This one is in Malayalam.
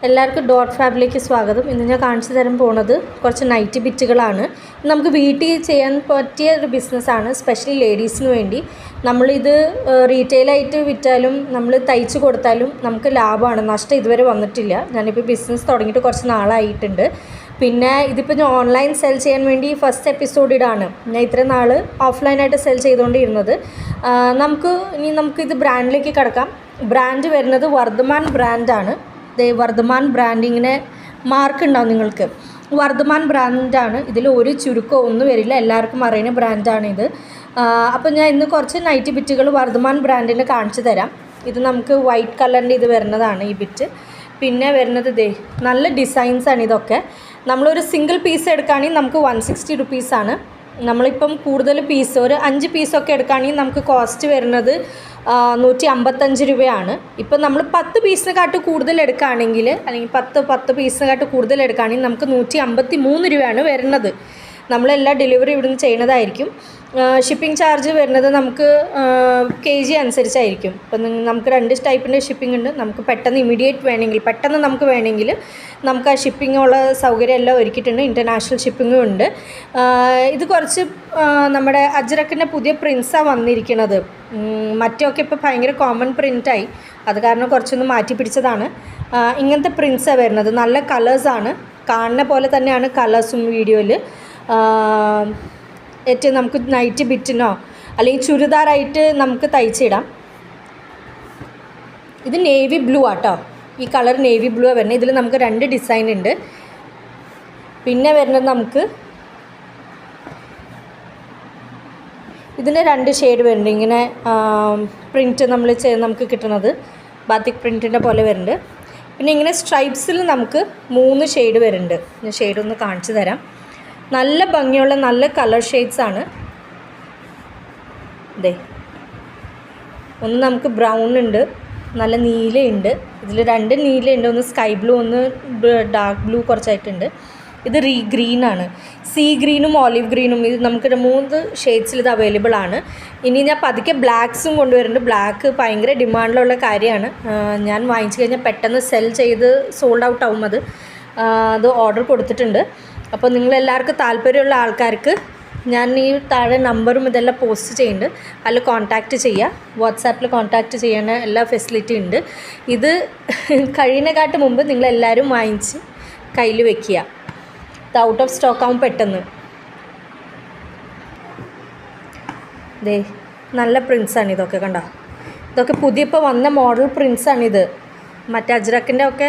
എല്ലാവർക്കും ഡോട്ട് ഫാബിലേക്ക് സ്വാഗതം. ഇന്ന് ഞാൻ കാണിച്ചു തരാൻ പോകുന്നത് കുറച്ച് നൈറ്റി ബിറ്റുകളാണ്. നമുക്ക് വീട്ടിൽ ചെയ്യാൻ പറ്റിയ ഒരു ബിസിനസ്സാണ്, സ്പെഷ്യലി ലേഡീസിന് വേണ്ടി. നമ്മളിത് റീറ്റെയിലായിട്ട് വിറ്റാലും നമ്മൾ തയ്ച്ച് കൊടുത്താലും നമുക്ക് ലാഭമാണ്, നഷ്ടം ഇതുവരെ വന്നിട്ടില്ല. ഞാനിപ്പോൾ ബിസിനസ് തുടങ്ങിയിട്ട് കുറച്ച് നാളായിട്ടുണ്ട്. പിന്നെ ഇതിപ്പോൾ ഞാൻ ഓൺലൈൻ സെൽ ചെയ്യാൻ വേണ്ടി ഫസ്റ്റ് എപ്പിസോഡ് ഇടാണ്. ഞാൻ ഇത്രയും നാൾ ഓഫ്ലൈനായിട്ട് സെൽ ചെയ്തുകൊണ്ടിരുന്നത്. നമുക്കിത് ബ്രാൻഡിലേക്ക് കിടക്കാം. ബ്രാൻഡ് വരുന്നത് വർദ്ധമാൻ ബ്രാൻഡാണ്. വർദ്ധമാൻ ബ്രാൻഡിങ്ങിനെ മാർക്ക് ഉണ്ടാവും നിങ്ങൾക്ക്. വർദ്ധമാൻ ബ്രാൻഡാണ്. ഇതിൽ ഒരു ചുരുക്കമോ ഒന്നും വരില്ല, എല്ലാവർക്കും അറിയുന്ന ബ്രാൻഡാണിത്. അപ്പോൾ ഞാൻ ഇന്ന് കുറച്ച് നൈറ്റി ബിറ്റുകൾ വർദ്ധമാൻ ബ്രാൻഡിന് കാണിച്ചു തരാം. ഇത് നമുക്ക് വൈറ്റ് കളറിൻ്റെ ഇത് വരുന്നതാണ് ഈ ബിറ്റ്. പിന്നെ വരുന്നത് നല്ല ഡിസൈൻസാണ് ഇതൊക്കെ. നമ്മളൊരു സിംഗിൾ പീസ് എടുക്കുകയാണെങ്കിൽ നമുക്ക് 160 റുപ്പീസാണ്. നമ്മളിപ്പം കൂടുതൽ പീസ് ഒരു 5 പീസൊക്കെ എടുക്കുകയാണെങ്കിൽ നമുക്ക് കോസ്റ്റ് വരുന്നത് 155 രൂപയാണ്. ഇപ്പം നമ്മൾ 10 പീസിനെക്കാട്ട് കൂടുതൽ എടുക്കുകയാണെങ്കിൽ, അല്ലെങ്കിൽ 10 പീസിനെക്കാട്ട് കൂടുതൽ എടുക്കുകയാണെങ്കിൽ നമുക്ക് 153 രൂപയാണ് വരുന്നത്. നമ്മളെല്ലാ ഡെലിവറി ഇവിടുന്ന് ചെയ്യുന്നതായിരിക്കും. ഷിപ്പിംഗ് ചാർജ് വരുന്നത് നമുക്ക് kg അനുസരിച്ചായിരിക്കും. ഇപ്പം നമുക്ക് 2 ടൈപ്പിൻ്റെ ഷിപ്പിംഗ് ഉണ്ട്. നമുക്ക് പെട്ടെന്ന് ഇമ്മീഡിയറ്റ് വേണമെങ്കിൽ, പെട്ടെന്ന് നമുക്ക് വേണമെങ്കിൽ നമുക്ക് ആ ഷിപ്പിങ്ങുള്ള സൗകര്യം എല്ലാം ഒരുക്കിയിട്ടുണ്ട്. ഇൻ്റർനാഷണൽ ഷിപ്പിങ്ങും ഉണ്ട്. ഇത് കുറച്ച് നമ്മുടെ അജ്രക്കിൻ്റെ പുതിയ പ്രിൻസാണ് വന്നിരിക്കുന്നത്. മറ്റൊക്കെ ഇപ്പോൾ ഭയങ്കര കോമൺ പ്രിൻറ്റായി, അത് കാരണം കുറച്ചൊന്ന് മാറ്റി പിടിച്ചതാണ്. ഇങ്ങനത്തെ പ്രിൻസാണ് വരുന്നത്. നല്ല കളേഴ്സാണ്, കാണുന്ന പോലെ തന്നെയാണ് കളേഴ്സും വീഡിയോയിൽ. ഏറ്റവും നമുക്ക് നൈറ്റ് ബിറ്റിനോ അല്ലെങ്കിൽ ചുരിദാറായിട്ട് നമുക്ക് തയ്ച്ചിടാം. ഇത് നേവി ബ്ലൂ ആട്ടോ, ഈ കളർ നേവി ബ്ലൂ വരുന്നത്. ഇതിൽ നമുക്ക് 2 ഡിസൈൻ ഉണ്ട്. പിന്നെ വരുന്നത് നമുക്ക് ഇതിന് 2 ഷെയ്ഡ് വരുന്നുണ്ട്. ഇങ്ങനെ പ്രിൻറ്റ് നമുക്ക് കിട്ടുന്നത് ബാത്തിക് പ്രിൻറ്റിൻ്റെ പോലെ വരുന്നുണ്ട്. പിന്നെ ഇങ്ങനെ സ്ട്രൈപ്സിൽ നമുക്ക് 3 ഷെയ്ഡ് വരുന്നുണ്ട്. ഞാൻ ഷെയ്ഡ് ഒന്ന് കാണിച്ചു തരാം. നല്ല ഭംഗിയുള്ള നല്ല കളർ ഷെയ്ഡ്സാണ്. ഒന്ന് നമുക്ക് ബ്രൗൺ ഉണ്ട്, നല്ല നീലയുണ്ട്. ഇതിൽ 2 നീലയുണ്ട്, ഒന്ന് സ്കൈ ബ്ലൂ, ഒന്ന് ഡാർക്ക് ബ്ലൂ കുറച്ചായിട്ടുണ്ട്. ഇത് ഗ്രീനാണ്, സീ ഗ്രീനും ഓലിവ് ഗ്രീനും. ഇത് നമുക്ക് 3 ഷെയ്ഡ്സിൽ ഇത് അവൈലബിൾ ആണ്. ഇനി ഞാൻ പതുക്കെ ബ്ലാക്ക്സും കൊണ്ടുവരുന്നുണ്ട്. ബ്ലാക്ക് ഭയങ്കര ഡിമാൻഡിലുള്ള കാര്യമാണ്. ഞാൻ വാങ്ങിച്ചു കഴിഞ്ഞാൽ പെട്ടെന്ന് സെൽ ചെയ്ത് സോൾഡ് ഔട്ട് ആവും. അത് ഓർഡർ കൊടുത്തിട്ടുണ്ട്. അപ്പോൾ നിങ്ങളെല്ലാവർക്കും താല്പര്യമുള്ള ആൾക്കാർക്ക് ഞാൻ ഈ താഴെ നമ്പറും ഇതെല്ലാം പോസ്റ്റ് ചെയ്യുന്നുണ്ട്, അതിൽ കോൺടാക്റ്റ് ചെയ്യുക. വാട്സാപ്പിൽ കോൺടാക്റ്റ് ചെയ്യാൻ എല്ലാ ഫെസിലിറ്റി ഉണ്ട്. ഇത് കഴിയുന്നതിനെക്കാട്ട് മുമ്പ് നിങ്ങളെല്ലാവരും വാങ്ങിച്ച് കയ്യിൽ വെക്കുക. ഇത് ഔട്ട് ഓഫ് സ്റ്റോക്ക് ആവും പെട്ടെന്ന്. നല്ല പ്രിൻസാണ് ഇതൊക്കെ, കണ്ടോ? ഇതൊക്കെ പുതിയ ഇപ്പോൾ വന്ന മോഡൽ പ്രിൻസാണിത്. മറ്റേ അജ്രക്കിൻ്റെ ഒക്കെ